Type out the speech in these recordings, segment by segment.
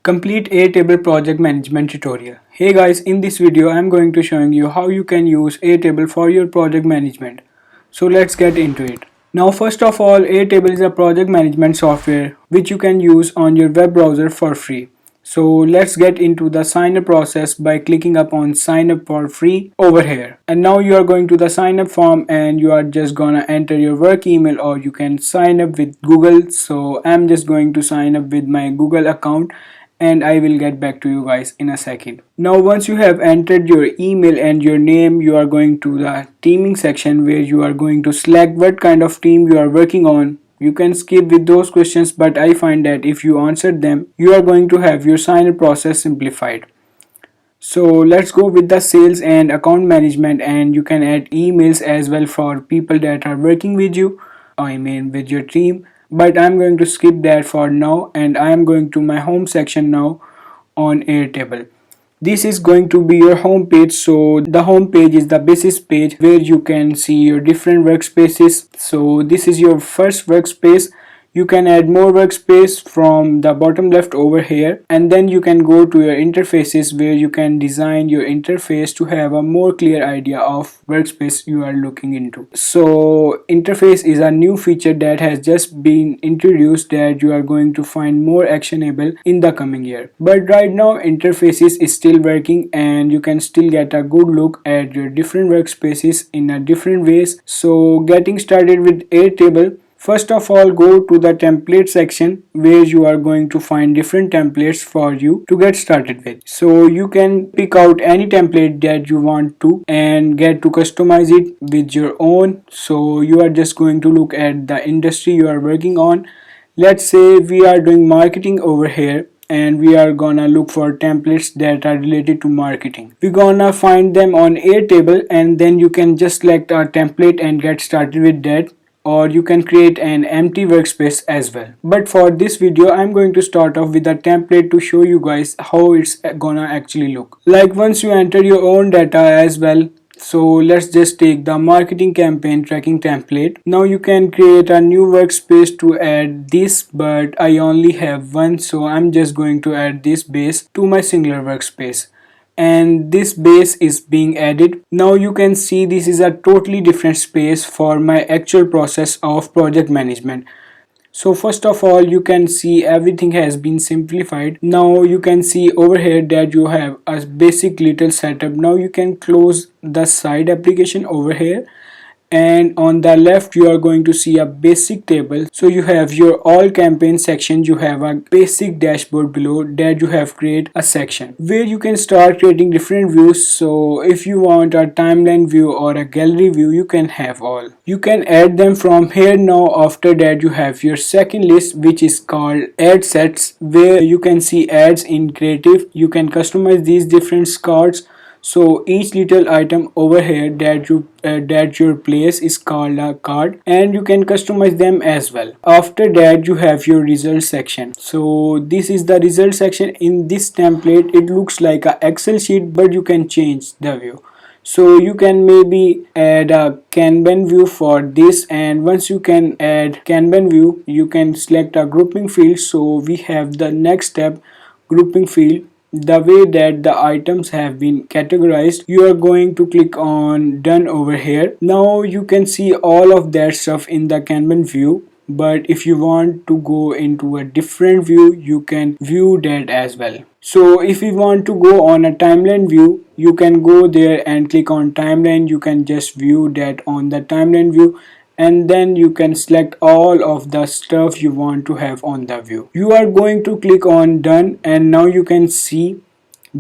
Complete Airtable project management tutorial. Hey guys, in this video I am going to showing you how you can use Airtable for your project management. So let's get into it. Now first of all, Airtable is a project management software which you can use on your web browser for free. So let's get into the sign up process by clicking upon sign up for free over here. And now you are going to the sign up form and you are just gonna enter your work email, or you can sign up with Google. So I'm just going to sign up with my Google account and I will get back to you guys in a second. Now once you have entered your email and your name, you are going to the teaming section where you are going to select what kind of team you are working on. You can skip with those questions, but I find that if you answered them, you are going to have your sign up process simplified. So let's go with the sales and account management, and you can add emails as well for people that are working with you, with your team, but I'm going to skip that for now and I am going to my home section now on Airtable. This is going to be your home page. So the home page is the basis page where you can see your different workspaces. So this is your first workspace. You can add more workspace from the bottom left over here, and then you can go to your interfaces where you can design your interface to have a more clear idea of workspace you are looking into. So interface is a new feature that has just been introduced that you are going to find more actionable in the coming year. But right now interfaces is still working and you can still get a good look at your different workspaces in a different ways. So getting started with Airtable, first of all, go to the template section where you are going to find different templates for you to get started with. So you can pick out any template that you want to and get to customize it with your own. So you are just going to look at the industry you are working on. Let's say we are doing marketing over here and we are gonna look for templates that are related to marketing. We're gonna find them on Airtable, and then you can just select a template and get started with that, or you can create an empty workspace as well. But for this video I'm going to start off with a template to show you guys how it's gonna actually look like once you enter your own data as well. So let's just take the marketing campaign tracking template. Now you can create a new workspace to add this, but I only have one, so I'm just going to add this base to my singular workspace, and this base is being added. Now you can see this is a totally different space for my actual process of project management. So first of all, you can see everything has been simplified. Now you can see over here that you have a basic little setup. Now you can close the side application over here, and on the left you are going to see a basic table. So you have your all campaign section, you have a basic dashboard below that you have create a section where you can start creating different views. So if you want a timeline view or a gallery view, you can have all. You can add them from here. Now after that you have your second list, which is called ad sets, where you can see ads in creative. You can customize these different cards. So each little item over here that your place is called a card, and you can customize them as well. After that you have your result section. So this is the result section. In this template it looks like a Excel sheet, but you can change the view. So you can maybe add a Kanban view for this, and once you can add Kanban view, you can select a grouping field. So we have the next step, grouping field. The way that the items have been categorized, you are going to click on done over here. Now you can see all of that stuff in the Kanban view, but if you want to go into a different view, you can view that as well. So if you want to go on a timeline view, you can go there and click on timeline. You can just view that on the timeline view, and then you can select all of the stuff you want to have on the view. You are going to click on done, and now you can see,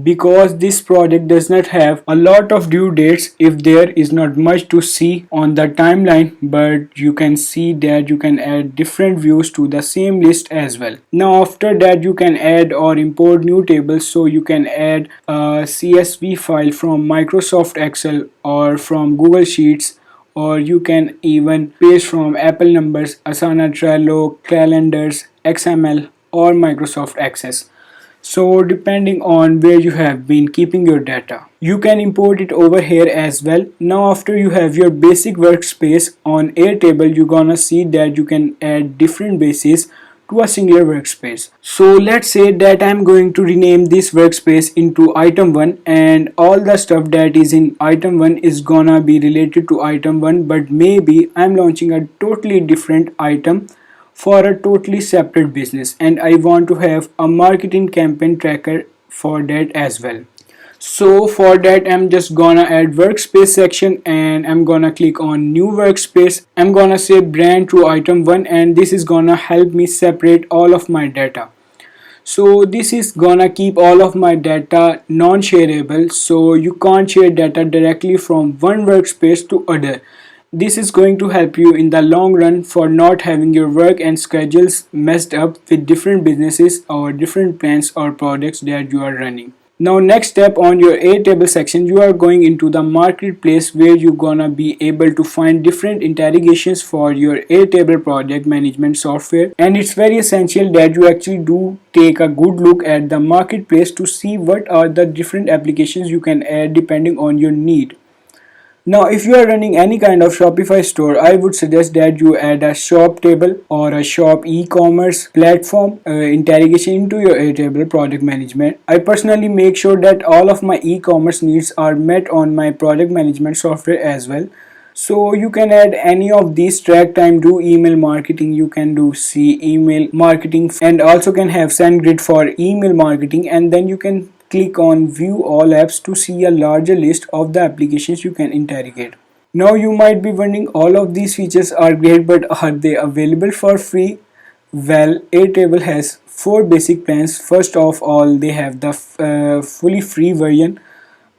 because this project does not have a lot of due dates, if there is not much to see on the timeline, but you can see that you can add different views to the same list as well. Now after that you can add or import new tables. So you can add a CSV file from Microsoft Excel or from Google Sheets, or you can even paste from Apple Numbers, Asana, Trello, Calendars, XML, or Microsoft Access. So depending on where you have been keeping your data, you can import it over here as well. Now after you have your basic workspace on Airtable, you're gonna see that you can add different bases to a singular workspace. So let's say that I'm going to rename this workspace into item 1, and all the stuff that is in item 1 is gonna be related to item 1, but maybe I'm launching a totally different item for a totally separate business, and I want to have a marketing campaign tracker for that as well. So for that, I'm just gonna add workspace section, and I'm gonna click on new workspace. I'm gonna say brand to item 1, and this is gonna help me separate all of my data. So this is gonna keep all of my data non-shareable, so you can't share data directly from one workspace to other. This is going to help you in the long run for not having your work and schedules messed up with different businesses or different plans or projects that you are running. Now next step on your Airtable section, you are going into the marketplace where you're gonna be able to find different interrogations for your Airtable project management software, and it's very essential that you actually do take a good look at the marketplace to see what are the different applications you can add depending on your need. Now, if you are running any kind of Shopify store, I would suggest that you add a shop table or a shop e-commerce platform interrogation into your Airtable project management. I personally make sure that all of my e-commerce needs are met on my project management software as well. So you can add any of these: track time, do email marketing, you can do see email marketing, and also can have SendGrid for email marketing, and then you can click on view all apps to see a larger list of the applications you can interrogate. Now you might be wondering, all of these features are great, but are they available for free? Well, Airtable has four basic plans. First of all, they have the fully free version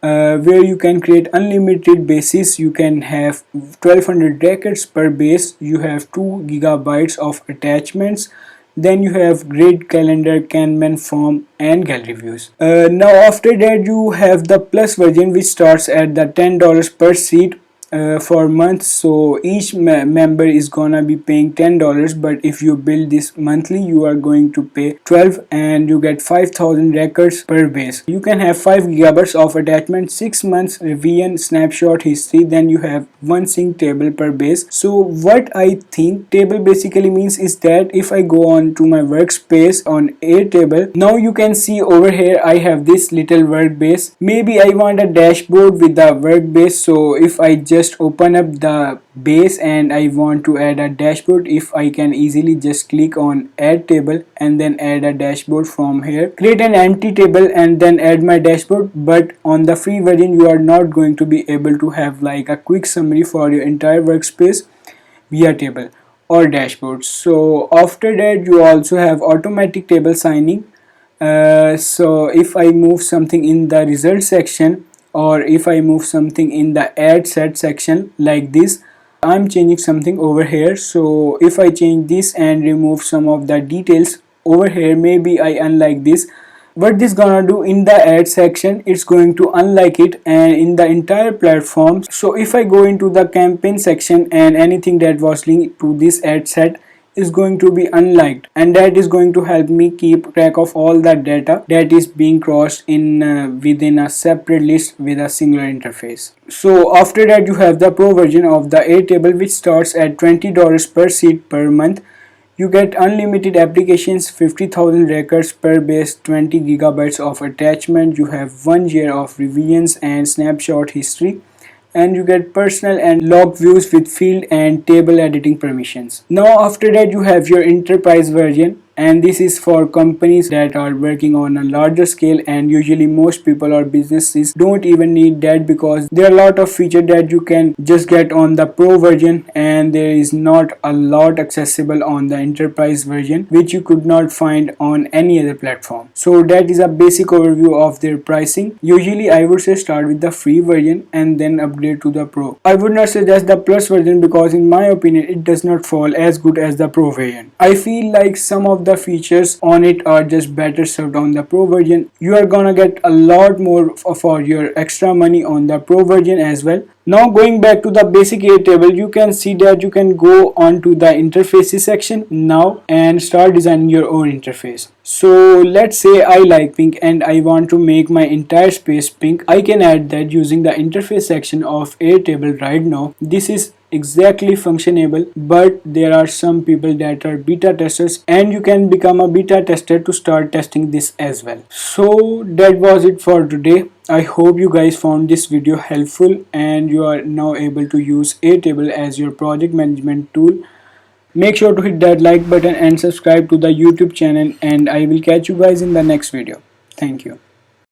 where you can create unlimited bases. You can have 1200 records per base, you have 2 gigabytes of attachments, then you have grid, calendar, Kanban form, and gallery views. Now after that, you have the plus version, which starts at the $10 per seat for months. So each member is gonna be paying $10, but if you build this monthly, you are going to pay 12, and you get 5000 records per base. You can have 5 gigabytes of attachment, 6 months revision, snapshot history, then you have one sync table per base. So what I think table basically means is that if I go on to my workspace on Airtable, now you can see over here I have this little workspace. Maybe I want a dashboard with the workspace, so if I just open up the base and I want to add a dashboard, if I can easily just click on add table and then add a dashboard from here, create an empty table and then add my dashboard. But on the free version, you are not going to be able to have like a quick summary for your entire workspace via table or dashboard. So after that, you also have automatic table signing. So if I move something in the result section, or if I move something in the add set section like this, I'm changing something over here. So if I change this and remove some of the details over here, maybe I unlike this, what this gonna do in the add section, it's going to unlike it and in the entire platform. So if I go into the campaign section, and anything that was linked to this ad set is going to be unliked, and that is going to help me keep track of all the data that is being crossed in within a separate list with a singular interface. So after that, you have the pro version of the Airtable, which starts at $20 per seat per month. You get unlimited applications, 50,000 records per base, 20 gigabytes of attachment, you have 1 year of revisions and snapshot history, and you get personal and log views with field and table editing permissions. Now after that, you have your enterprise version, and this is for companies that are working on a larger scale, and usually most people or businesses don't even need that, because there are a lot of features that you can just get on the pro version, and there is not a lot accessible on the enterprise version, which you could not find on any other platform. So that is a basic overview of their pricing. Usually I would say start with the free version and then upgrade to the pro. I would not suggest the plus version, because in my opinion it does not fall as good as the pro version. I feel like some of the features on it are just better served on the pro version. You are gonna get a lot more for your extra money on the pro version as well. Now going back to the basic Airtable, you can see that you can go on to the interfaces section now and start designing your own interface. So let's say I like pink and I want to make my entire space pink. I can add that using the interface section of Airtable right now. This is exactly functionable, but there are some people that are beta testers, and you can become a beta tester to start testing this as well. So that was it for today. I hope you guys found this video helpful and you are now able to use Airtable as your project management tool. Make sure to hit that like button and subscribe to the YouTube channel, and I will catch you guys in the next video. Thank you.